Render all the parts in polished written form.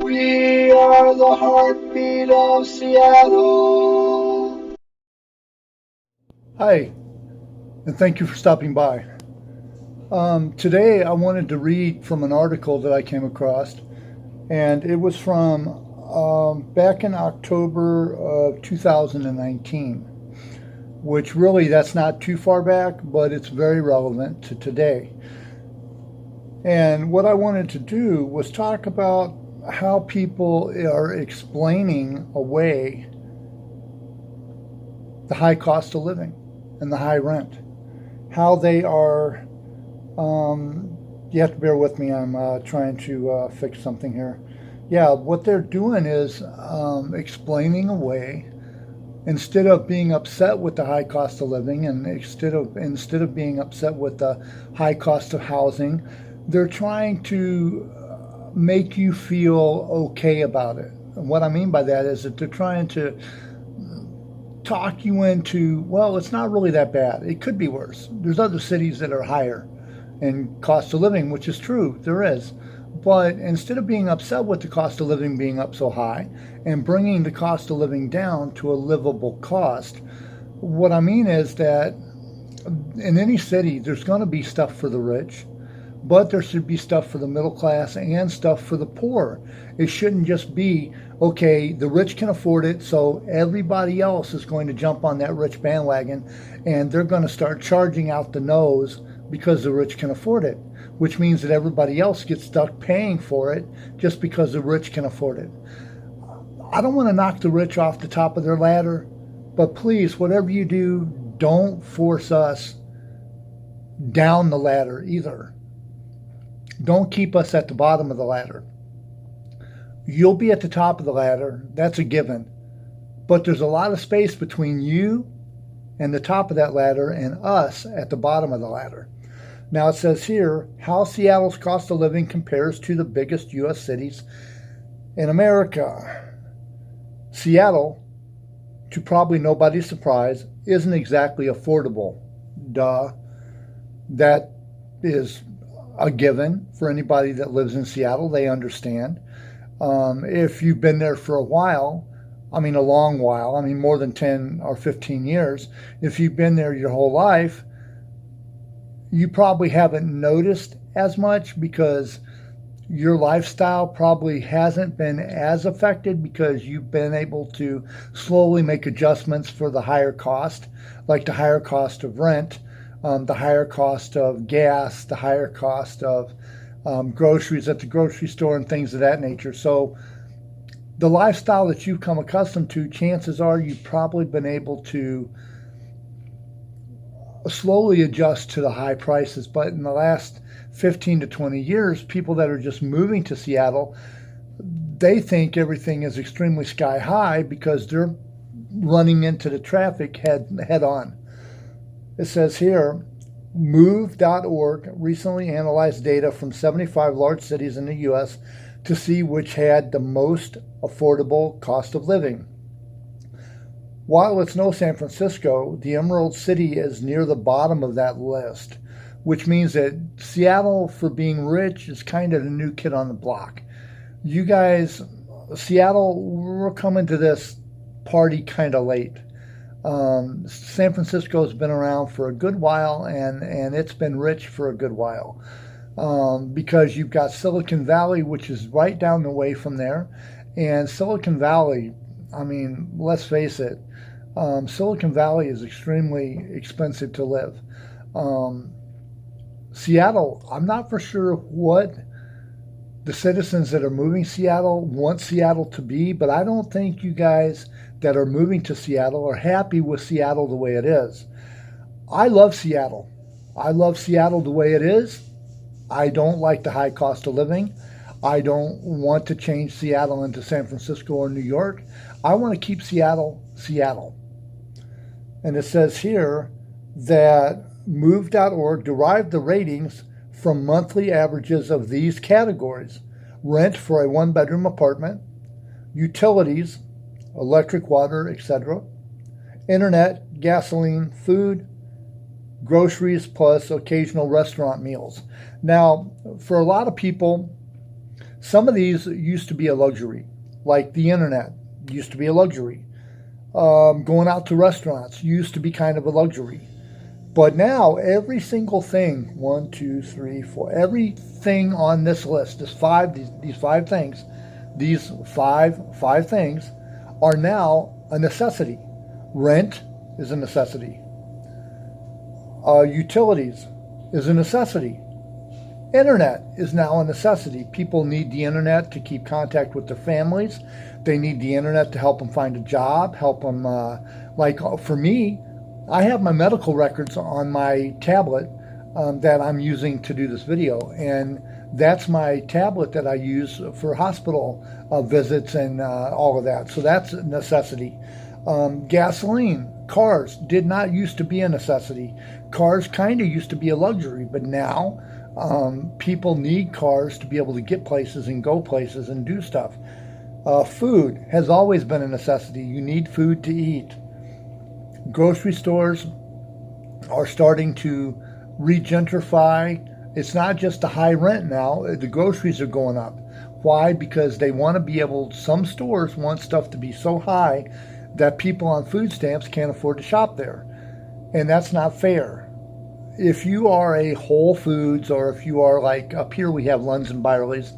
We are the heartbeat of Seattle. Hi, and thank you for stopping by. Today I wanted to read from an article that I came across, and it was from back in October of 2019, which really that's not too far back, but it's very relevant to today. And what I wanted to do was talk about how people are explaining away the high cost of living and the high rent. How they are, you have to bear with me, I'm trying to fix something here. Yeah, what they're doing is explaining away, instead of being upset with the high cost of living and instead of being upset with the high cost of housing, they're trying to make you feel okay about it. And what I mean by that is that they're trying to talk you into, well, it's not really that bad. It could be worse. There's other cities that are higher in cost of living, which is true, there is. But instead of being upset with the cost of living being up so high and bringing the cost of living down to a livable cost, what I mean is that in any city, there's going to be stuff for the rich, but there should be stuff for the middle class and stuff for the poor. It shouldn't just be, okay, the rich can afford it, so everybody else is going to jump on that rich bandwagon and they're going to start charging out the nose because the rich can afford it, which means that everybody else gets stuck paying for it just because the rich can afford it. I don't want to knock the rich off the top of their ladder, but please, whatever you do, don't force us down the ladder either. Don't keep us at the bottom of the ladder. You'll be at the top of the ladder, that's a given. But there's a lot of space between you and the top of that ladder and us at the bottom of the ladder. Now it says here, how Seattle's cost of living compares to the biggest U.S. cities in America. Seattle, to probably nobody's surprise, isn't exactly affordable. Duh. That is a given for anybody that lives in Seattle. They understand. If you've been there for a while, I mean a long while, I mean more than 10 or 15 years, if you've been there your whole life, you probably haven't noticed as much because your lifestyle probably hasn't been as affected because you've been able to slowly make adjustments for the higher cost, like the higher cost of rent, the higher cost of gas, the higher cost of groceries at the grocery store and things of that nature. So the lifestyle that you've come accustomed to, chances are you've probably been able to slowly adjust to the high prices. But in the last 15 to 20 years, people that are just moving to Seattle, they think everything is extremely sky high because they're running into the traffic head on. It says here, Move.org recently analyzed data from 75 large cities in the U.S. to see which had the most affordable cost of living. While it's no San Francisco, the Emerald City is near the bottom of that list, which means that Seattle, for being rich, is kind of the new kid on the block. You guys, Seattle, we're coming to this party kind of late. San Francisco's been around for a good while, and it's been rich for a good while. Because you've got Silicon Valley, which is right down the way from there. And Silicon Valley, I mean, let's face it, Silicon Valley is extremely expensive to live. Seattle, I'm not for sure what the citizens that are moving Seattle want Seattle to be, but I don't think you guys that are moving to Seattle are happy with Seattle the way it is. I love Seattle. I love Seattle the way it is. I don't like the high cost of living. I don't want to change Seattle into San Francisco or New York. I want to keep Seattle, Seattle. And it says here that Move.org derived the ratings from monthly averages of these categories: rent for a one-bedroom apartment, utilities, electric, water, etc., internet, gasoline, food, groceries, plus occasional restaurant meals. Now, for a lot of people, Some of these used to be a luxury, like the internet used to be a luxury. Going out to restaurants used to be kind of a luxury. But now every single thing, one, two, three, four, everything on this list, these five things, these five things are now a necessity. Rent is a necessity. Utilities is a necessity. Internet is now a necessity. People need the internet to keep contact with their families. They need the internet to help them find a job, help them, like for me, I have my medical records on my tablet that I'm using to do this video. And that's my tablet that I use for hospital visits and all of that. So that's a necessity. Gasoline, cars did not used to be a necessity. Cars kind of used to be a luxury, but now people need cars to be able to get places and go places and do stuff. Food has always been a necessity. You need food to eat. Grocery stores are starting to regentrify. It's not just the high rent now. The groceries are going up. Why? Because they want to be able, some stores want stuff to be so high that people on food stamps can't afford to shop there. And that's not fair. If you are a Whole Foods, or if you are like up here, we have Lunds and Byerly's.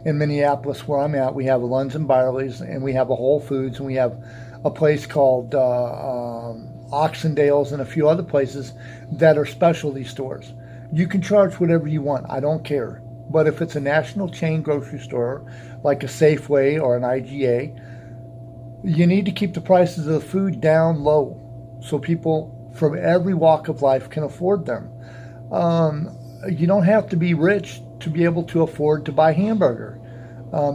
In Minneapolis, where I'm at, we have a Lunds and Byerly's, and we have a Whole Foods, and we have a place called Oxendale's and a few other places that are specialty stores. You can charge whatever you want. I don't care. But if it's a national chain grocery store, like a Safeway or an IGA, you need to keep the prices of the food down low so people from every walk of life can afford them. You don't have to be rich to be able to afford to buy hamburger.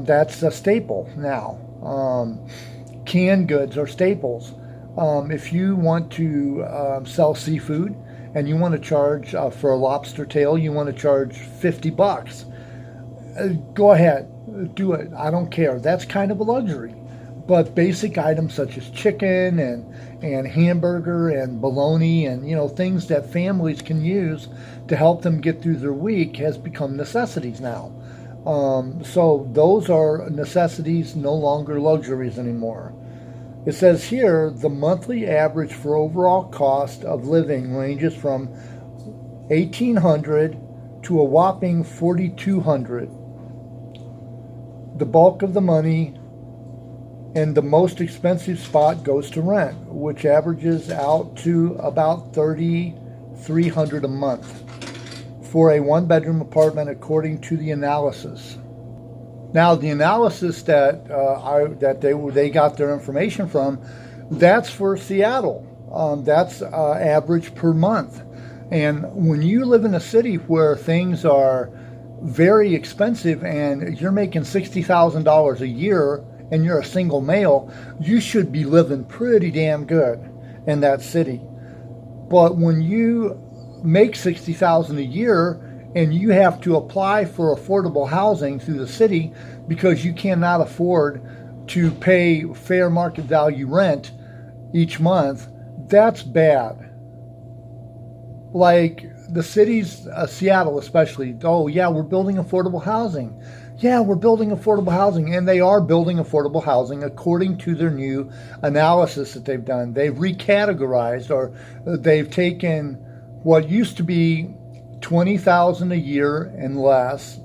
That's a staple now. Canned goods are staples. If you want to sell seafood and you want to charge for a lobster tail, you want to charge $50. Go ahead, do it. I don't care. That's kind of a luxury. But basic items such as chicken and hamburger and bologna and things that families can use to help them get through their week has become necessities now. So those are necessities, no longer luxuries anymore. It says here the monthly average for overall cost of living ranges from $1,800 to a whopping $4,200. The bulk of the money and the most expensive spot goes to rent, which averages out to about $3,300 a month for a one-bedroom apartment, according to the analysis. Now, the analysis that they got their information from, that's for Seattle. That's average per month. And when you live in a city where things are very expensive and you're making $60,000 a year and you're a single male, you should be living pretty damn good in that city. But when you make $60,000 a year and you have to apply for affordable housing through the city because you cannot afford to pay fair market value rent each month, that's bad. Like the cities, Seattle especially, oh yeah, we're building affordable housing. Yeah, we're building affordable housing, and they are building affordable housing according to their new analysis that they've done. They've recategorized, or they've taken what used to be $20,000 a year and less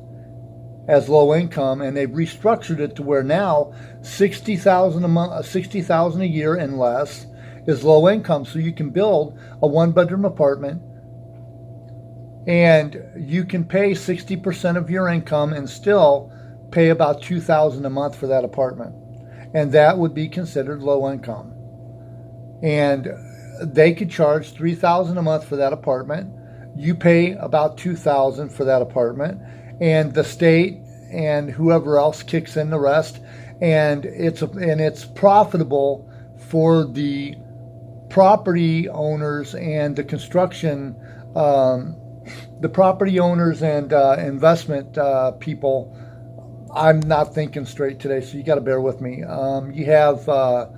as low income, and they've restructured it to where now $60,000 a month, $60,000 a year and less is low income. So you can build a one-bedroom apartment, and you can pay 60% of your income and still pay about $2,000 a month for that apartment, and that would be considered low income. And they could charge $3,000 a month for that apartment. You pay about $2,000 for that apartment, and the state and whoever else kicks in the rest, and it's profitable for the property owners and the construction, the property owners and investment people. I'm not thinking straight today, so you got to bear with me. You have the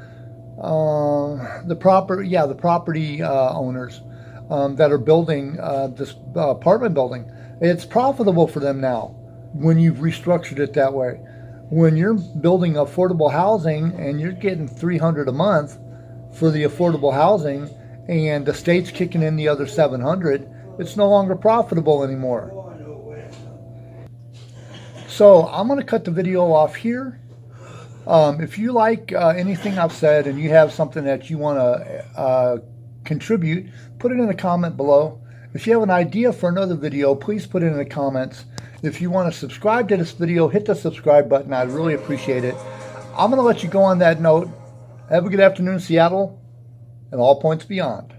property owners that are building this apartment building. It's profitable for them now when you've restructured it that way. When you're building affordable housing and you're getting $300 a month for the affordable housing and the state's kicking in the other $700, it's no longer profitable anymore. So I'm going to cut the video off here. If you like anything I've said and you have something that you want to contribute, put it in the comment below. If you have an idea for another video, please put it in the comments. If you want to subscribe to this video, hit the subscribe button. I'd really appreciate it. I'm going to let you go on that note. Have a good afternoon, Seattle, and all points beyond.